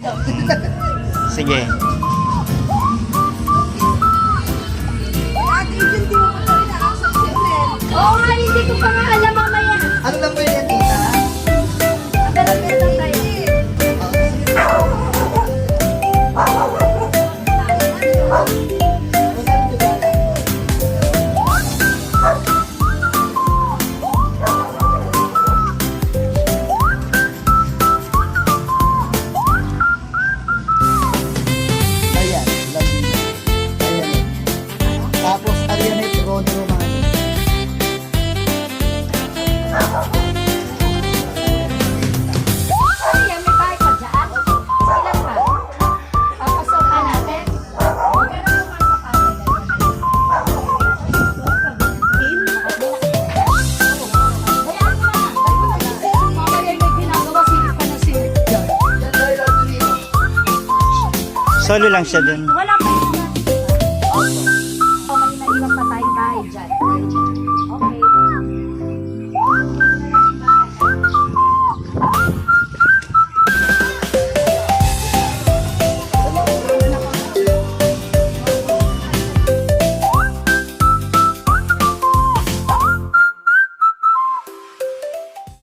Sige. Oo nga, hindi ko pa nga alam mamaya. Ano lang ba yan, tita? Malapit lang tayo. Ayan, Lavina. Ayan. Tapos, Arianet Ron Romano. Ayan, may bahay ka dyan? Ilan ka? Papasokan natin? Solo lang siya dun. Wala pa yun. O, may naiwan pa tayong bahay dyan.